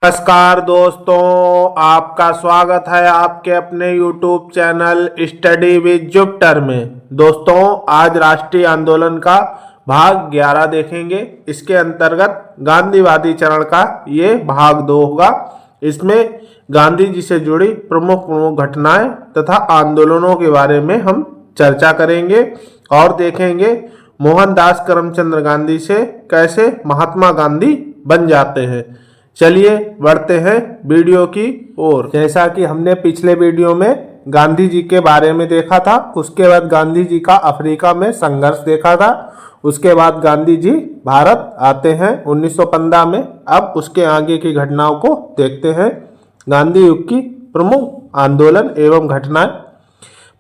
नमस्कार दोस्तों, आपका स्वागत है आपके अपने YouTube channel study with Jupiter में। दोस्तों, आज राष्ट्रीय आंदोलन का भाग 11 देखेंगे। इसके अंतर्गत गांधीवादी चरण का ये भाग 2 होगा। इसमें गांधी जी से जुड़ी प्रमुख घटनाएं तथा आंदोलनों के बारे में हम चर्चा करेंगे और देखेंगे मोहनदास करमचंद गांधी से कैसे महात्मा गांधी बन जाते हैं। चलिए बढ़ते हैं वीडियो की ओर। जैसा कि हमने पिछले वीडियो में गांधी जी के बारे में देखा था, उसके बाद गांधी जी का अफ्रीका में संघर्ष देखा था, उसके बाद गांधी जी भारत आते हैं 1915 में। अब उसके आगे की घटनाओं को देखते हैं। गांधी युग की प्रमुख आंदोलन एवं घटनाएं।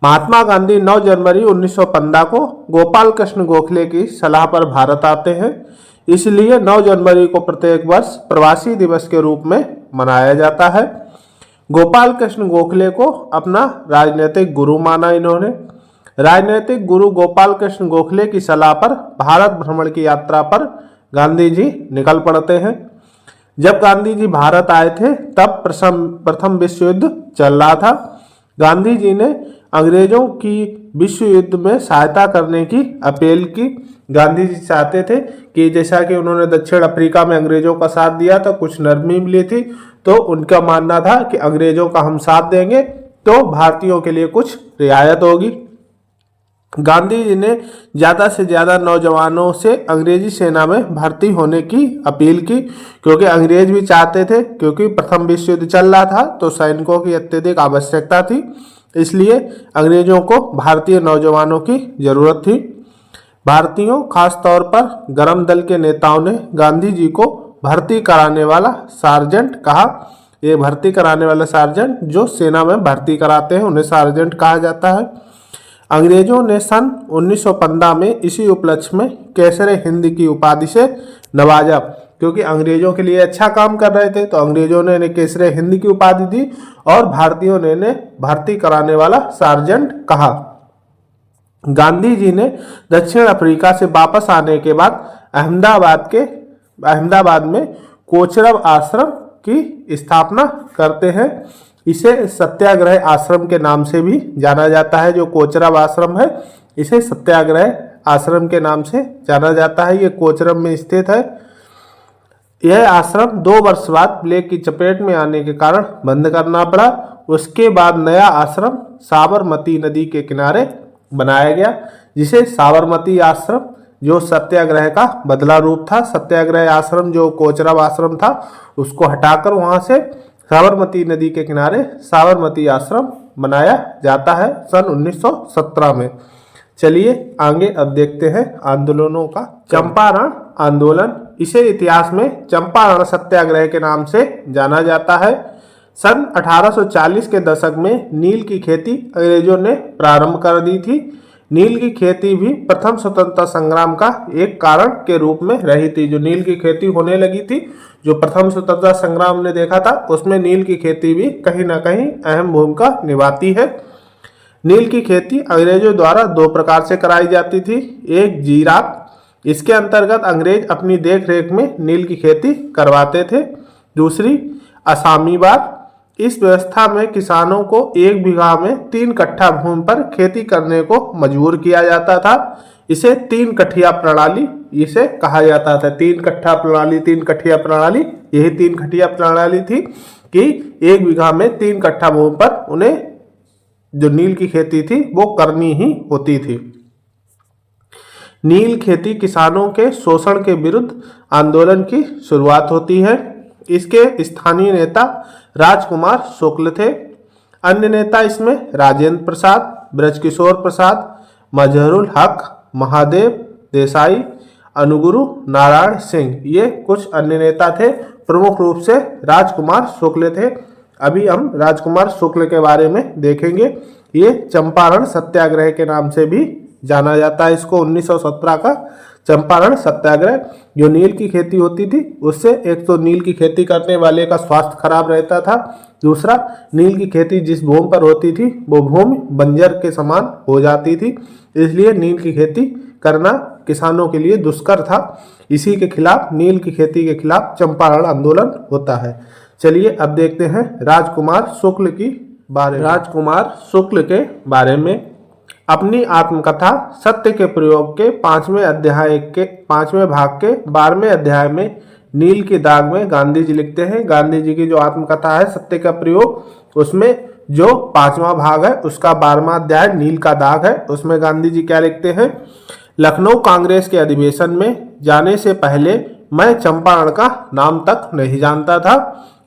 महात्मा गांधी 9 जनवरी 1915 को गोपाल कृष्ण गोखले की सलाह पर भारत आते हैं। इसलिए 9 जनवरी को प्रत्येक वर्ष प्रवासी दिवस के रूप में मनाया जाता है। गोपाल कृष्ण गोखले को अपना राजनीतिक गुरु माना इन्होंने। राजनीतिक गुरु गोपाल कृष्ण गोखले की सलाह पर भारत भ्रमण की यात्रा पर गांधी जी निकल पड़ते हैं। जब गांधी जी भारत आए थे तब प्रथम विश्व युद्ध चल रहा था। गांधी जी ने अंग्रेजों की विश्व युद्ध में सहायता करने की अपील की। गांधी जी चाहते थे कि जैसा कि उन्होंने दक्षिण अफ्रीका में अंग्रेजों का साथ दिया तो कुछ नरमी मिली थी, तो उनका मानना था कि अंग्रेजों का हम साथ देंगे तो भारतीयों के लिए कुछ रियायत होगी। गांधी जी ने ज़्यादा से ज़्यादा नौजवानों से अंग्रेजी सेना में भर्ती होने की अपील की, क्योंकि अंग्रेज भी चाहते थे, क्योंकि प्रथम विश्व युद्ध चल रहा था तो सैनिकों की अत्यधिक आवश्यकता थी। इसलिए अंग्रेजों को भारतीय नौजवानों की जरूरत थी। भारतीयों, खासतौर पर गरम दल के नेताओं ने गांधी जी को भर्ती कराने वाला सार्जेंट कहा। ये भर्ती कराने वाला सार्जेंट जो सेना में भर्ती कराते हैं उन्हें सार्जेंट कहा जाता है। अंग्रेजों ने सन 1915 में इसी उपलक्ष्य में केसरे हिंद की उपाधि से नवाजा, क्योंकि अंग्रेजों के लिए अच्छा काम कर रहे थे तो अंग्रेजों ने इन्हें केसरे हिंद की उपाधि दी और भारतीयों ने इन्हें भर्ती कराने वाला सार्जेंट कहा। गांधी जी ने दक्षिण अफ्रीका से वापस आने के बाद अहमदाबाद में कोचरब आश्रम की स्थापना करते हैं। इसे सत्याग्रह आश्रम के नाम से भी जाना जाता है। जो कोचरब आश्रम है इसे सत्याग्रह आश्रम के नाम से जाना जाता है। ये कोचरब में स्थित है। यह आश्रम 2 वर्ष बाद प्लेग की चपेट में आने के कारण बंद करना पड़ा। उसके बाद नया आश्रम साबरमती नदी के किनारे बनाया गया, जिसे साबरमती आश्रम, जो सत्याग्रह का बदला रूप था। सत्याग्रह आश्रम जो कोचरब आश्रम था उसको हटाकर वहां से साबरमती नदी के किनारे साबरमती आश्रम बनाया जाता है सन 1917 में। चलिए आगे अब देखते हैं आंदोलनों का। चंपारण आंदोलन, इसे इतिहास में चंपारण सत्याग्रह के नाम से जाना जाता है। सन 1840 के दशक में नील की खेती अंग्रेजों ने प्रारंभ कर दी थी। नील की खेती भी प्रथम स्वतंत्रता संग्राम का एक कारण के रूप में रही थी। जो नील की खेती होने लगी थी, जो प्रथम स्वतंत्रता संग्राम ने देखा था, उसमें नील की खेती भी कहीं ना कहीं अहम भूमिका निभाती है। नील की खेती अंग्रेजों द्वारा 2 प्रकार से कराई जाती थी। एक जीरात, इसके अंतर्गत अंग्रेज अपनी देखरेख में नील की खेती करवाते थे। दूसरी असामीवाद, इस व्यवस्था में किसानों को 1 बीघा में 3 कट्ठा भूमि पर खेती करने को मजबूर किया जाता था। इसे 3 कठिया प्रणाली इसे कहा जाता था। 3 कट्ठा प्रणाली, 3 कठिया प्रणाली, यही 3 कठिया प्रणाली थी कि 1 बीघा में 3 कट्ठा भूमि पर उन्हें जो नील की खेती थी वो करनी ही होती थी। नील खेती किसानों के शोषण के विरुद्ध आंदोलन की शुरुआत होती है। इसके स्थानीय नेता राजकुमार शुक्ल थे। अन्य नेता इसमें राजेंद्र प्रसाद, ब्रजकिशोर प्रसाद, मजहरुल हक, महादेव देसाई, अनुगुरु नारायण सिंह, ये कुछ अन्य नेता थे। प्रमुख रूप से राजकुमार शुक्ल थे। अभी हम राजकुमार शुक्ल के बारे में देखेंगे। ये चंपारण सत्याग्रह के नाम से भी जाना जाता है। इसको 1917 का चंपारण सत्याग्रह। जो नील की खेती होती थी उससे एक तो नील की खेती करने वाले का स्वास्थ्य खराब रहता था, दूसरा नील की खेती जिस भूमि पर होती थी वो भूमि बंजर के समान हो जाती थी। इसलिए नील की खेती करना किसानों के लिए दुष्कर था। इसी के खिलाफ, नील की खेती के खिलाफ चंपारण आंदोलन होता है। चलिए अब देखते हैं राजकुमार शुक्ल की बारे में। राजकुमार शुक्ल के बारे में अपनी आत्मकथा सत्य के प्रयोग के 5वें अध्याय के 5वें भाग के 12वें अध्याय में नील की दाग में गांधी जी लिखते हैं। गांधी जी की जो आत्मकथा है सत्य का प्रयोग, उसमें जो 5वां भाग है उसका 12वां अध्याय नील का दाग है। उसमें गांधी जी क्या लिखते हैं, लखनऊ कांग्रेस के अधिवेशन में जाने से पहले मैं चंपारण का नाम तक नहीं जानता था।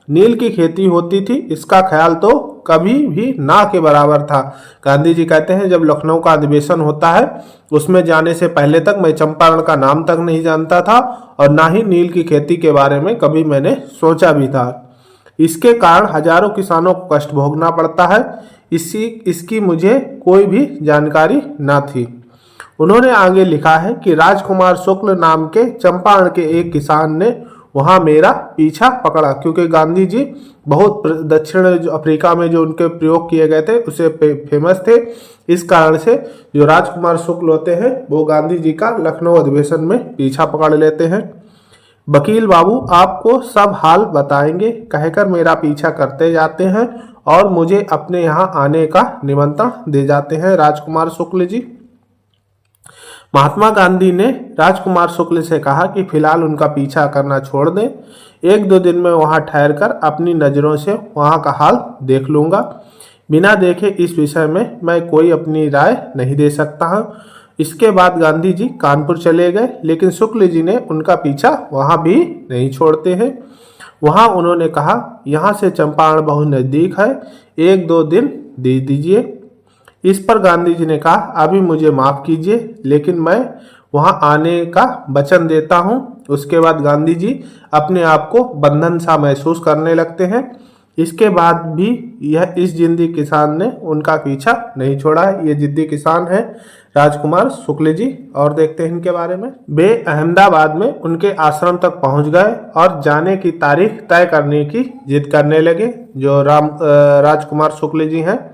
नील की खेती होती थी, इसका ख्याल तो कभी भी ना के बराबर था। गांधी जी कहते हैं जब लखनऊ का अधिवेशन होता है उसमें जाने से पहले तक मैं चंपारण का नाम तक नहीं जानता था और ना ही नील की खेती के बारे में कभी मैंने सोचा भी था। इसके कारण हजारों किसानों को कष्ट भोगना पड़ता है, इसकी मुझे कोई भी जानकारी ना थी। उन्होंने आगे लिखा है कि राजकुमार शुक्ल नाम के चंपारण के एक किसान ने वहां मेरा पीछा पकड़ा, क्योंकि गांधी जी बहुत दक्षिण अफ्रीका में जो उनके प्रयोग किए गए थे उसे फेमस थे। इस कारण से जो राजकुमार शुक्ल होते हैं वो गांधी जी का लखनऊ अधिवेशन में पीछा पकड़ लेते हैं। वकील बाबू आपको सब हाल बताएंगे कहकर मेरा पीछा करते जाते हैं और मुझे अपने यहाँ आने का निमंत्रण दे जाते हैं राजकुमार शुक्ल जी। महात्मा गांधी ने राजकुमार शुक्ल से कहा कि फिलहाल उनका पीछा करना छोड़ दें, 1-2 दिन में वहां ठहरकर अपनी नज़रों से वहां का हाल देख लूंगा। बिना देखे इस विषय में मैं कोई अपनी राय नहीं दे सकता हूं। इसके बाद गांधी जी कानपुर चले गए, लेकिन शुक्ल जी ने उनका पीछा वहां भी नहीं छोड़ते हैं। वहां उन्होंने कहा यहाँ से चंपारण बहुत नज़दीक है, 1-2 दिन दे दीजिए। इस पर गांधी जी ने कहा अभी मुझे माफ़ कीजिए, लेकिन मैं वहां आने का वचन देता हूं। उसके बाद गांधी जी अपने आप को बंधन सा महसूस करने लगते हैं। इसके बाद भी इस जिद्दी किसान ने उनका पीछा नहीं छोड़ा है। ये जिद्दी किसान है राजकुमार शुक्ल जी। और देखते हैं इनके बारे में। वे अहमदाबाद में उनके आश्रम तक पहुंच गए और जाने की तारीख तय करने की जिद करने लगे। जो राजकुमार शुक्ल जी हैं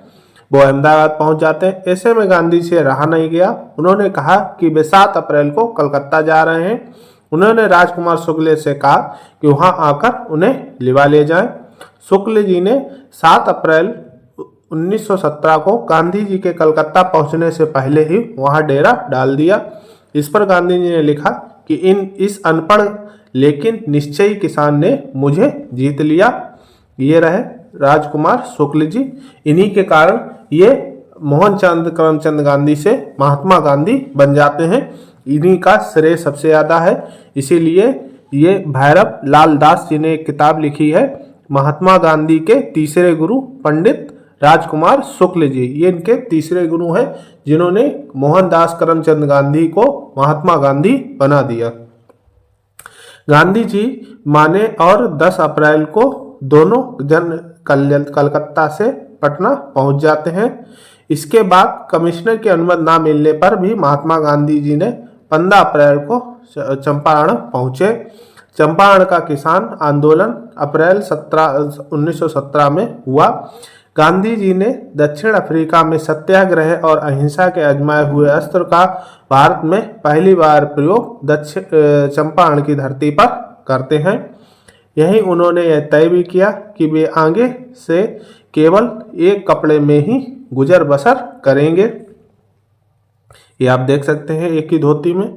वो अहमदाबाद पहुंच जाते हैं। ऐसे में गांधी से रहा नहीं गया। उन्होंने कहा कि वे 7 अप्रैल को कलकत्ता जा रहे हैं। उन्होंने राजकुमार शुक्ल से कहा कि वहां आकर उन्हें लिवा ले जाएं। शुक्ल जी ने 7 अप्रैल 1917 को गांधी जी के कलकत्ता पहुंचने से पहले ही वहां डेरा डाल दिया। इस पर गांधी जी ने लिखा कि इस अनपढ़ लेकिन निश्चयी किसान ने मुझे जीत लिया। ये रहे राजकुमार शुक्ल जी। इन्हीं के कारण ये मोहनचंद करमचंद गांधी से महात्मा गांधी बन जाते हैं। इन्हीं का श्रेय सबसे ज़्यादा है। इसीलिए ये भैरव लाल दास जी ने एक किताब लिखी है, महात्मा गांधी के तीसरे गुरु पंडित राजकुमार शुक्ल जी। ये इनके तीसरे गुरु हैं जिन्होंने मोहनदास करमचंद गांधी को महात्मा गांधी बना दिया। गांधी जी माने और 10 अप्रैल को दोनों जन कलकत्ता से पटना पहुंच जाते हैं। इसके बाद कमिश्नर की अनुमति ना मिलने पर भी महात्मा गांधी जी ने 15 अप्रैल को चंपारण पहुंचे। चंपारण का किसान आंदोलन अप्रैल 1917 में हुआ। गांधी जी ने दक्षिण अफ्रीका में सत्याग्रह और अहिंसा के आजमाए हुए अस्त्र का भारत में पहली बार प्रयोग चंपारण की धरती पर करते हैं। यही उन्होंने यह तय भी किया कि वे आगे से केवल एक कपड़े में ही गुजर बसर करेंगे। ये आप देख सकते हैं एक ही धोती में।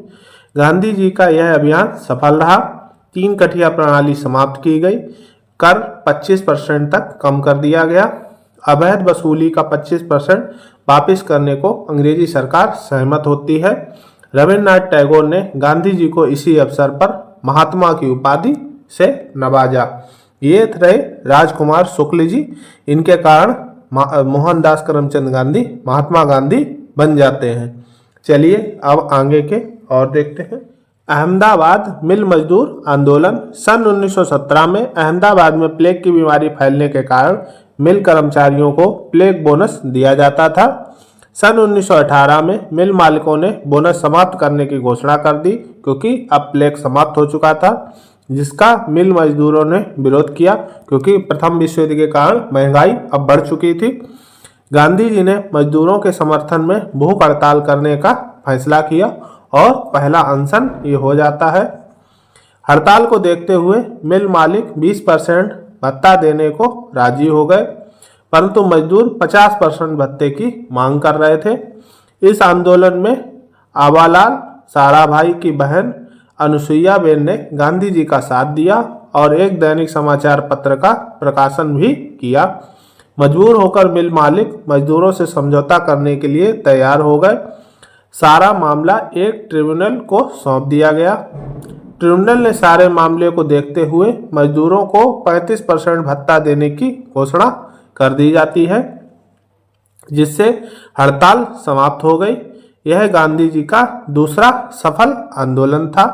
गांधी जी का यह अभियान सफल रहा। 3 कठिया प्रणाली समाप्त की गई। कर 25% तक कम कर दिया गया। अवैध वसूली का 25% वापस करने को अंग्रेजी सरकार सहमत होती है। रविन्द्रनाथ टैगोर ने गांधी जी को इसी अवसर पर महात्मा की उपाधि से नवाजा। ये रहे राजकुमार शुक्ल जी। इनके कारण मोहनदास करमचंद गांधी महात्मा गांधी बन जाते हैं। चलिए अब आगे के और देखते हैं। अहमदाबाद मिल मजदूर आंदोलन। सन 1917 में अहमदाबाद में प्लेग की बीमारी फैलने के कारण मिल कर्मचारियों को प्लेग बोनस दिया जाता था। सन 1918 में मिल मालिकों ने बोनस समाप्त करने की घोषणा कर दी, क्योंकि अब प्लेग समाप्त हो चुका था, जिसका मिल मजदूरों ने विरोध किया, क्योंकि प्रथम विश्व युद्ध के कारण महंगाई अब बढ़ चुकी थी। गांधी जी ने मजदूरों के समर्थन में भूख हड़ताल करने का फैसला किया और पहला अनशन ये हो जाता है। हड़ताल को देखते हुए मिल मालिक 20% भत्ता देने को राजी हो गए, परंतु मजदूर 50% भत्ते की मांग कर रहे थे। इस आंदोलन में आवालाल साराभाई की बहन अनुसुईया बेन ने गांधी जी का साथ दिया और एक दैनिक समाचार पत्र का प्रकाशन भी किया। मजबूर होकर मिल मालिक मजदूरों से समझौता करने के लिए तैयार हो गए। सारा मामला एक ट्रिब्यूनल को सौंप दिया गया। ट्रिब्यूनल ने सारे मामले को देखते हुए मजदूरों को 35% भत्ता देने की घोषणा कर दी जाती है, जिससे हड़ताल समाप्त हो गई। यह गांधी जी का दूसरा सफल आंदोलन था।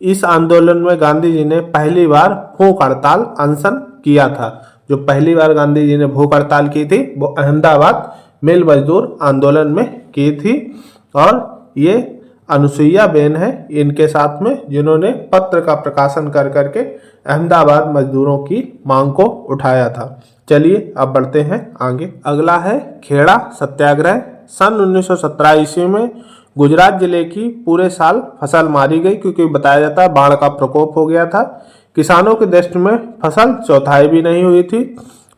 इस आंदोलन में गांधी जी ने पहली बार भूख हड़ताल अनशन किया था। जो पहली बार गांधी जी ने भूख हड़ताल की थी वो अहमदाबाद मिल मजदूर आंदोलन में की थी, और ये अनुसुईया बेन है इनके साथ में, जिन्होंने पत्र का प्रकाशन कर करके अहमदाबाद मजदूरों की मांग को उठाया था। चलिए अब बढ़ते हैं आगे। अगला है खेड़ा सत्याग्रह। सन 1917 ईस्वी में गुजरात जिले की पूरे साल फसल मारी गई, क्योंकि बताया जाता है बाढ़ का प्रकोप हो गया था। किसानों के दृष्टि में फसल चौथाई भी नहीं हुई थी।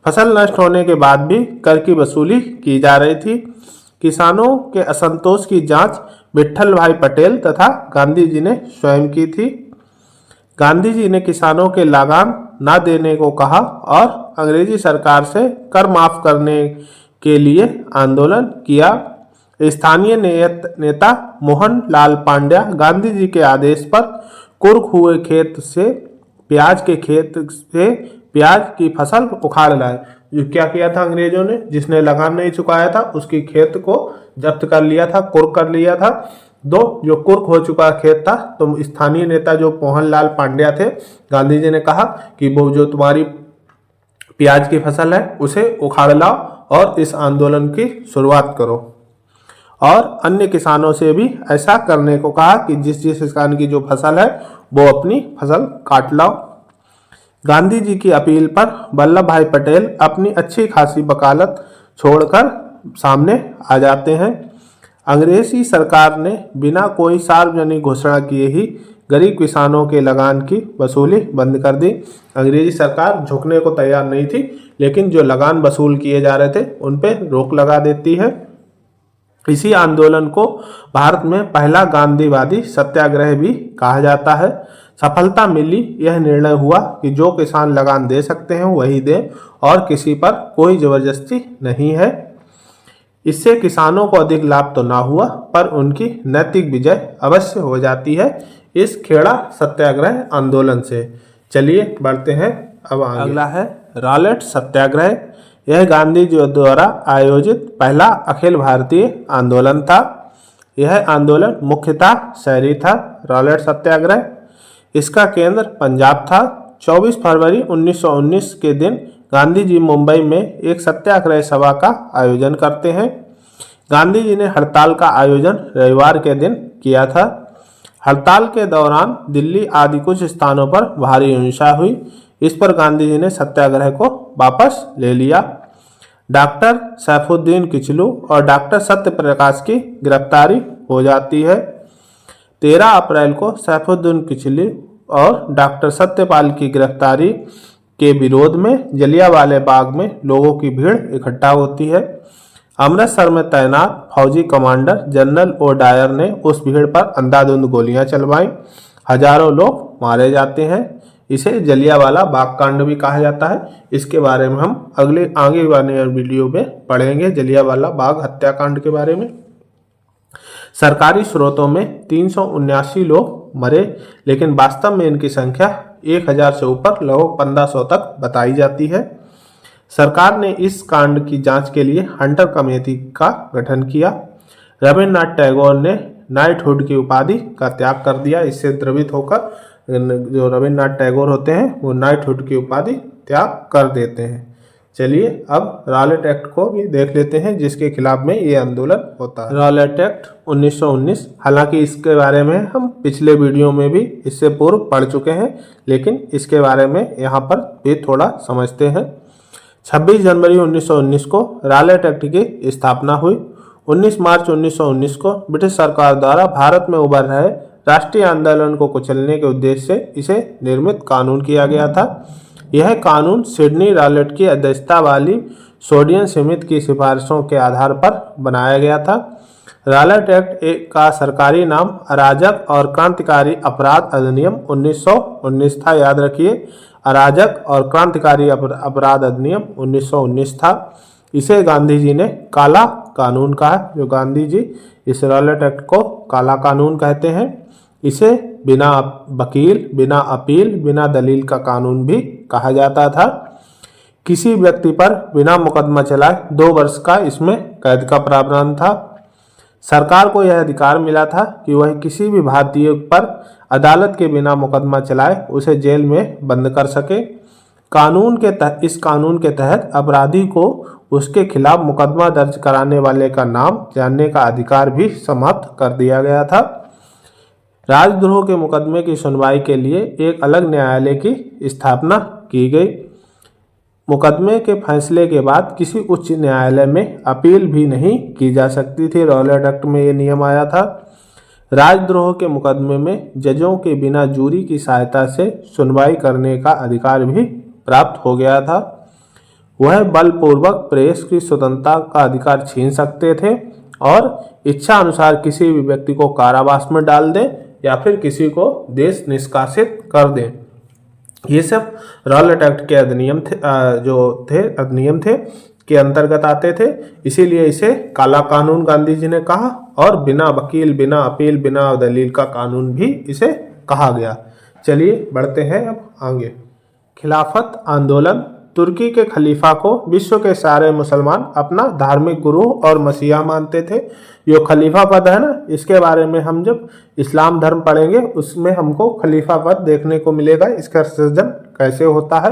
फसल नष्ट होने के बाद भी कर की वसूली की जा रही थी। किसानों के असंतोष की जांच विट्ठल भाई पटेल तथा गांधी जी ने स्वयं की थी। गांधी जी ने किसानों के लगान न देने को कहा और अंग्रेजी सरकार से कर माफ करने के लिए आंदोलन किया। स्थानीय नेता मोहन लाल पांड्या गांधी जी के आदेश पर कुर्क हुए खेत से प्याज की फसल उखाड़ लाए। जो क्या किया था अंग्रेजों ने, जिसने लगान नहीं चुकाया था उसकी खेत को जब्त कर लिया था, कुर्क कर लिया था। जो कुर्क हो चुका खेत था, तो स्थानीय नेता जो मोहनलाल पांड्या थे, गांधी जी ने कहा कि वो जो तुम्हारी प्याज की फसल है उसे उखाड़ लाओ और इस आंदोलन की शुरुआत करो। और अन्य किसानों से भी ऐसा करने को कहा कि जिस जिस किसान की जो फसल है वो अपनी फसल काट लाओ। गांधी जी की अपील पर वल्लभ भाई पटेल अपनी अच्छी खासी वकालत छोड़कर सामने आ जाते हैं। अंग्रेजी सरकार ने बिना कोई सार्वजनिक घोषणा किए ही गरीब किसानों के लगान की वसूली बंद कर दी। अंग्रेजी सरकार झुकने को तैयार नहीं थी, लेकिन जो लगान वसूल किए जा रहे थे उन पर रोक लगा देती है। इसी आंदोलन को भारत में पहला गांधीवादी सत्याग्रह भी कहा जाता है। सफलता मिली, यह निर्णय हुआ कि जो किसान लगान दे सकते हैं वही दें और किसी पर कोई जबरदस्ती नहीं है। इससे किसानों को अधिक लाभ तो ना हुआ, पर उनकी नैतिक विजय अवश्य हो जाती है इस खेड़ा सत्याग्रह आंदोलन से। चलिए बढ़ते हैं अब आगे। अगला है रॉलेट सत्याग्रह। यह गांधी जी द्वारा आयोजित पहला अखिल भारतीय आंदोलन था। यह आंदोलन मुख्यतः शहरी था। रॉलेट सत्याग्रह, इसका केंद्र पंजाब था। 24 फरवरी 1919 के दिन गांधी जी मुंबई में एक सत्याग्रह सभा का आयोजन करते हैं। गांधी जी ने हड़ताल का आयोजन रविवार के दिन किया था। हड़ताल के दौरान दिल्ली आदि कुछ स्थानों पर भारी हिंसा हुई। इस पर गांधी जी ने सत्याग्रह को वापस ले लिया। डॉक्टर सैफुद्दीन किचलू और डॉक्टर सत्यप्रकाश की गिरफ्तारी हो जाती है। 13 अप्रैल को सैफुद्दीन किचलू और डॉक्टर सत्यपाल की गिरफ्तारी के विरोध में जलियांवाला बाग में लोगों की भीड़ इकट्ठा होती है। अमृतसर में तैनात फौजी कमांडर जनरल ओ डायर ने उस भीड़ पर अंधाधुंध गोलियां चलवाईं। हजारों लोग मारे जाते हैं। इसे जलियांवाला बाग कांड भी कहा जाता है। इसके बारे में हम आगे वाले वीडियो में पढ़ेंगे, जलियांवाला बाग हत्याकांड के बारे में। सरकारी स्रोतों में 379 लोग मरे, लेकिन वास्तव में इनकी संख्या 1000 से ऊपर लगभग 1500 तक बताई जाती है। सरकार ने इस कांड की जांच के लिए हंटर कमेटी का गठन किया। रविन्द्रनाथ टैगोर ने नाइटहुड की उपाधि का त्याग कर दिया। इससे द्रवित होकर जो रविन्द्रनाथ टैगोर होते हैं वो नाइटहुड की उपाधि त्याग कर देते हैं। चलिए अब रॉलेट एक्ट को भी देख लेते हैं, जिसके खिलाफ में ये आंदोलन होता है। रॉलेट एक्ट 1919, हालांकि इसके बारे में हम पिछले वीडियो में भी इससे पूर्व पढ़ चुके हैं, लेकिन इसके बारे में यहाँ पर भी थोड़ा समझते हैं। 26 जनवरी 1919 को रॉलेट एक्ट की स्थापना हुई। 19 मार्च 1919 को ब्रिटिश सरकार द्वारा भारत में उभर रहे राष्ट्रीय आंदोलन को कुचलने के उद्देश्य से इसे निर्मित कानून किया गया था। यह कानून सिडनी रॉलेट की अध्यक्षता वाली सोडियन समिति की सिफारिशों के आधार पर बनाया गया था। रॉलेट एक्ट का सरकारी नाम अराजक और क्रांतिकारी अपराध अधिनियम 1919 था। याद रखिए, अराजक और क्रांतिकारी अपराध अधिनियम 1919 था। इसे गांधी जी ने काला कानून कहा, जो गांधी जी इस रॉलेट एक्ट को काला कानून कहते हैं। इसे बिना वकील, बिना अपील, बिना दलील का कानून भी कहा जाता था। किसी व्यक्ति पर बिना मुकदमा चलाए 2 वर्ष का इसमें कैद का प्रावधान था। सरकार को यह अधिकार मिला था कि वह किसी भी भारतीय पर अदालत के बिना मुकदमा चलाए उसे जेल में बंद कर सके। इस कानून के तहत अपराधी को उसके खिलाफ मुकदमा दर्ज कराने वाले का नाम जानने का अधिकार भी समाप्त कर दिया गया था। राजद्रोह के मुकदमे की सुनवाई के लिए एक अलग न्यायालय की स्थापना की गई। मुकदमे के फैसले के बाद किसी उच्च न्यायालय में अपील भी नहीं की जा सकती थी। रॉलेट एक्ट में ये नियम आया था। राजद्रोह के मुकदमे में जजों के बिना जूरी की सहायता से सुनवाई करने का अधिकार भी प्राप्त हो गया था। वह बलपूर्वक प्रेस की स्वतंत्रता का अधिकार छीन सकते थे और इच्छा अनुसार किसी भी व्यक्ति को कारावास में डाल दें या फिर किसी को देश निष्कासित कर दें। ये सब रॉलेट एक्ट के अधिनियम थे के अंतर्गत आते थे। इसीलिए इसे काला कानून गांधी जी ने कहा और बिना वकील, बिना अपील, बिना दलील का कानून भी इसे कहा गया। चलिए बढ़ते हैं अब आगे। खिलाफत आंदोलन। तुर्की के खलीफा को विश्व के सारे मुसलमान अपना धार्मिक गुरु और मसीहा मानते थे। जो खलीफा पद है ना, इसके बारे में हम जब इस्लाम धर्म पढ़ेंगे उसमें हमको खलीफा पद देखने को मिलेगा, इसका सृजन कैसे होता है।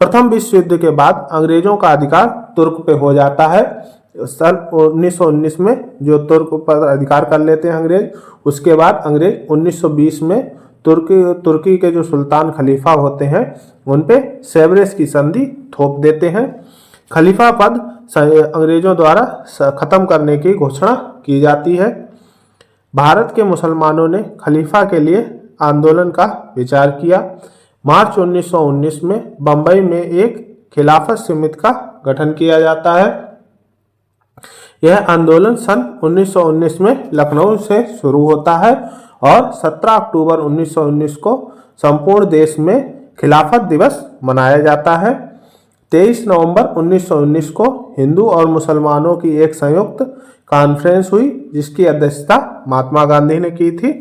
प्रथम विश्व युद्ध के बाद अंग्रेजों का अधिकार तुर्क पे हो जाता है। सन 1919 में जो तुर्क पर अधिकार कर लेते हैं अंग्रेज, उसके बाद अंग्रेज 1920 में तुर्की के जो सुल्तान खलीफा होते हैं उन पे सेवरेस की संधि थोप देते हैं। खलीफा पद अंग्रेजों द्वारा खत्म करने की घोषणा की जाती है। भारत के मुसलमानों ने खलीफा के लिए आंदोलन का विचार किया। मार्च 1919 में बंबई में एक खिलाफत समिति का गठन किया जाता है। यह आंदोलन सन 1919 में लखनऊ से शुरू होता है और 17 अक्टूबर 1919 को संपूर्ण देश में खिलाफत दिवस मनाया जाता है। 23 नवंबर 1919 को हिंदू और मुसलमानों की एक संयुक्त कॉन्फ्रेंस हुई, जिसकी अध्यक्षता महात्मा गांधी ने की थी,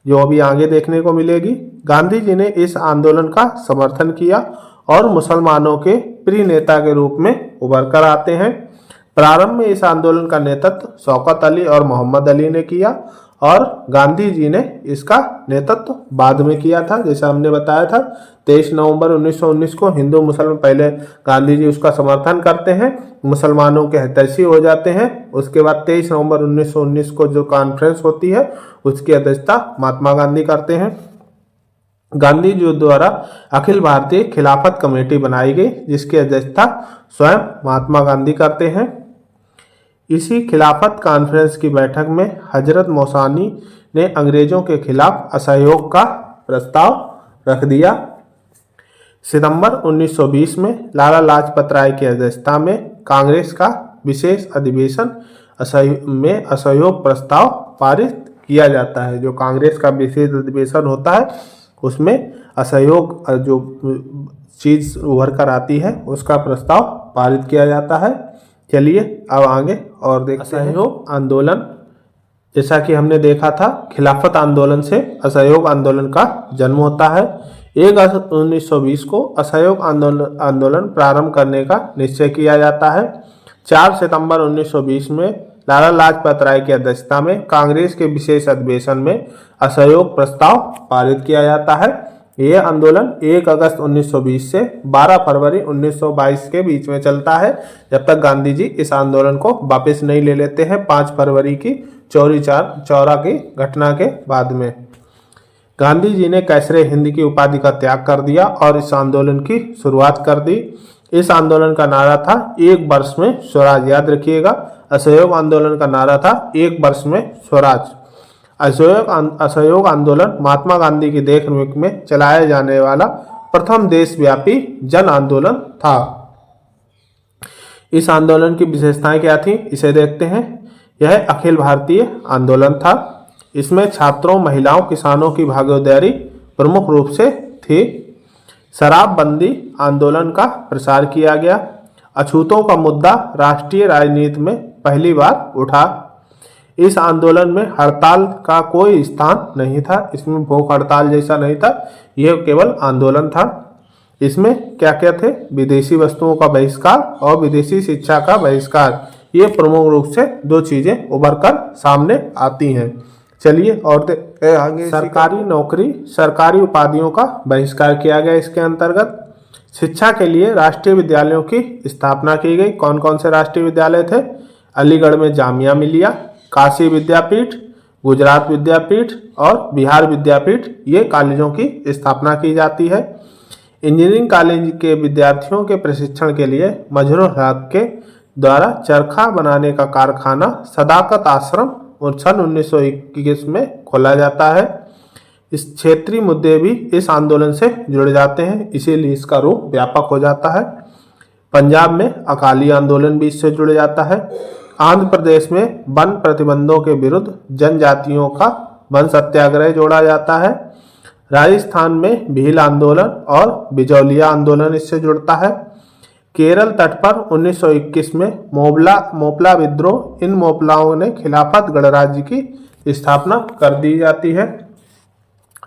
जो अभी आगे देखने को मिलेगी। गांधी जी ने इस आंदोलन का समर्थन किया और मुसलमानों के प्रिय नेता के रूप में उभर कर आते हैं। प्रारंभ में इस आंदोलन का नेतृत्व शौकत अली और मोहम्मद अली ने किया और गांधी जी ने इसका नेतृत्व बाद में किया था। जैसा हमने बताया था, 23 नवंबर 1919 को हिंदू मुसलमान, पहले गांधी जी उसका समर्थन करते हैं, मुसलमानों के हितैषी हो जाते हैं। उसके बाद 23 नवंबर 1919 को जो कॉन्फ्रेंस होती है उसकी अध्यक्षता महात्मा गांधी करते हैं। गांधी जी द्वारा अखिल भारतीय खिलाफत कमेटी बनाई गई, जिसकी अध्यक्षता स्वयं महात्मा गांधी करते हैं। इसी खिलाफत कॉन्फ्रेंस की बैठक में हजरत मौसानी ने अंग्रेजों के खिलाफ असहयोग का प्रस्ताव रख दिया। सितंबर 1920 में लाला लाजपत राय की अध्यक्षता में कांग्रेस का विशेष अधिवेशन में असहयोग प्रस्ताव पारित किया जाता है। जो कांग्रेस का विशेष अधिवेशन होता है उसमें असहयोग जो चीज उभर कर आती है उसका प्रस्ताव पारित किया जाता है। चलिए अब आगे और देखते हैं। असहयोग आंदोलन, जैसा कि हमने देखा था, खिलाफत आंदोलन से असहयोग आंदोलन का जन्म होता है। 1 अगस्त 1920 को असहयोग आंदोलन प्रारंभ करने का निश्चय किया जाता है। 4 सितंबर 1920 में लाला लाजपत राय की अध्यक्षता में कांग्रेस के विशेष अधिवेशन में असहयोग प्रस्ताव पारित किया जाता है। यह आंदोलन 1 अगस्त 1920 से 12 फरवरी 1922 के बीच में चलता है, जब तक गांधी जी इस आंदोलन को वापस नहीं ले लेते हैं 5 फरवरी की चौरी चौरा की घटना के बाद में। गांधी जी ने कैसरे हिंद की उपाधि का त्याग कर दिया और इस आंदोलन की शुरुआत कर दी। इस आंदोलन का नारा था 1 वर्ष में स्वराज। याद रखिएगा, असहयोग आंदोलन का नारा था 1 वर्ष में स्वराज। असहयोग आंदोलन महात्मा गांधी की देखरेख में चलाया जाने वाला प्रथम देशव्यापी जन आंदोलन था। इस आंदोलन की विशेषताएं क्या थी, इसे देखते हैं। यह अखिल भारतीय आंदोलन था। इसमें छात्रों, महिलाओं, किसानों की भागीदारी प्रमुख रूप से थी। शराबबंदी आंदोलन का प्रसार किया गया। अछूतों का मुद्दा राष्ट्रीय राजनीति में पहली बार उठा। इस आंदोलन में हड़ताल का कोई स्थान नहीं था। इसमें भूख हड़ताल जैसा नहीं था, यह केवल आंदोलन था। इसमें क्या क्या थे, विदेशी वस्तुओं का बहिष्कार और विदेशी शिक्षा का बहिष्कार। ये प्रमुख रूप से दो चीजें उभर कर सामने आती हैं। चलिए और आगे। सरकारी नौकरी, सरकारी उपाधियों का बहिष्कार किया गया। इसके अंतर्गत शिक्षा के लिए राष्ट्रीय विद्यालयों की स्थापना की गई। कौन कौन से राष्ट्रीय विद्यालय थे? अलीगढ़ में जामिया मिलिया, काशी विद्यापीठ, गुजरात विद्यापीठ और बिहार विद्यापीठ, ये कॉलेजों की स्थापना की जाती है। इंजीनियरिंग कॉलेज के विद्यार्थियों के प्रशिक्षण के लिए मजरूर हक के द्वारा चरखा बनाने का कारखाना सदाकत आश्रम और सन 1921 में खोला जाता है। इस क्षेत्रीय मुद्दे भी इस आंदोलन से जुड़ जाते हैं, इसीलिए इसका रूप व्यापक हो जाता है। पंजाब में अकाली आंदोलन भी इससे जुड़ जाता है। आंध्र प्रदेश में वन प्रतिबंधों के विरुद्ध जनजातियों का वन सत्याग्रह जोड़ा जाता है। राजस्थान में भील आंदोलन और बिजौलिया आंदोलन इससे जुड़ता है। केरल तट पर 1921 में मोपला विद्रोह, इन मोपलाओं ने खिलाफत गणराज्य की स्थापना कर दी जाती है।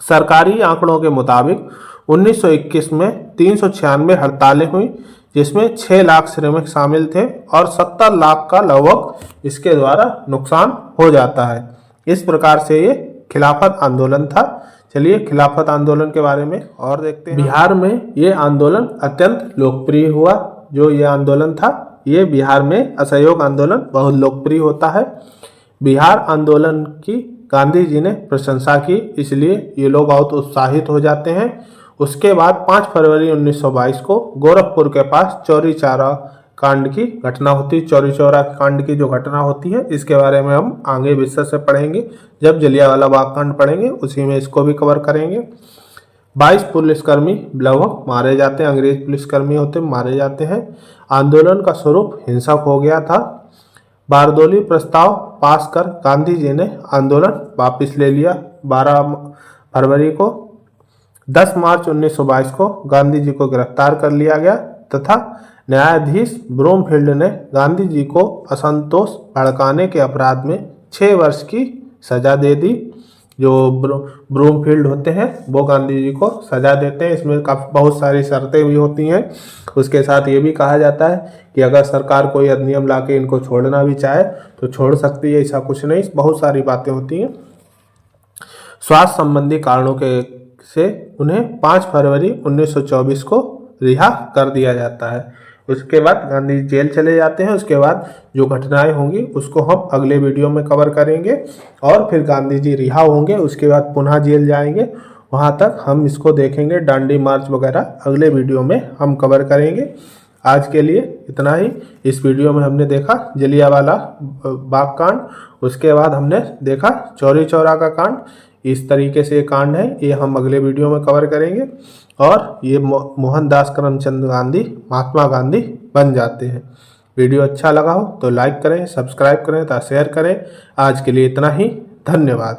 सरकारी आंकड़ों के मुताबिक 1921 में 396 हड़तालें हुई, जिसमें 6 लाख श्रमिक शामिल थे और 70 लाख का लगभग इसके द्वारा नुकसान हो जाता है। इस प्रकार से ये खिलाफत आंदोलन था। चलिए खिलाफत आंदोलन के बारे में और देखते हैं। बिहार में ये आंदोलन अत्यंत लोकप्रिय हुआ। जो ये आंदोलन था, ये बिहार में असहयोग आंदोलन बहुत लोकप्रिय होता है। बिहार आंदोलन की गांधी जी ने प्रशंसा की, इसलिए ये लोग बहुत उत्साहित हो जाते हैं। उसके बाद 5 फरवरी 1922 को गोरखपुर के पास चौरी चौरा कांड की घटना होती है। चौरी चौरा कांड की जो घटना होती है, इसके बारे में हम आगे विस्तार से पढ़ेंगे। जब जलियांवाला बाग कांड पढ़ेंगे उसी में इसको भी कवर करेंगे। 22 पुलिसकर्मी लगभग मारे जाते हैं, अंग्रेज पुलिसकर्मी होते मारे जाते हैं। आंदोलन का स्वरूप हिंसक हो गया था। बारदोली प्रस्ताव पास कर गांधी जी ने आंदोलन वापस ले लिया। 12 फरवरी को 10 मार्च 1922 को गांधी जी को गिरफ्तार कर लिया गया तथा न्यायाधीश ब्रूमफील्ड ने गांधी जी को असंतोष भड़काने के अपराध में 6 वर्ष की सजा दे दी। जो ब्रूमफील्ड होते हैं वो गांधी जी को सजा देते हैं। इसमें बहुत सारी शर्तें भी होती हैं। उसके साथ ये भी कहा जाता है कि अगर सरकार कोई अधिनियम ला के इनको छोड़ना भी चाहे तो छोड़ सकती है, ऐसा कुछ नहीं, बहुत सारी बातें होती हैं। स्वास्थ्य संबंधी कारणों के से उन्हें 5 फरवरी 1924 को रिहा कर दिया जाता है। उसके बाद गांधी जेल चले जाते हैं। उसके बाद जो घटनाएं होंगी उसको हम अगले वीडियो में कवर करेंगे और फिर गांधी जी रिहा होंगे, उसके बाद पुनः जेल जाएंगे। वहां तक हम इसको देखेंगे, डांडी मार्च वगैरह अगले वीडियो में हम कवर करेंगे। आज के लिए इतना ही। इस वीडियो में हमने देखा जलियांवाला बाग कांड, उसके बाद हमने देखा चौरी चौरा का कांड। इस तरीके से ये कांड है, ये हम अगले वीडियो में कवर करेंगे। और ये मोहनदास करमचंद गांधी महात्मा गांधी बन जाते हैं। वीडियो अच्छा लगा हो तो लाइक करें, सब्सक्राइब करें तथा शेयर करें। आज के लिए इतना ही। धन्यवाद।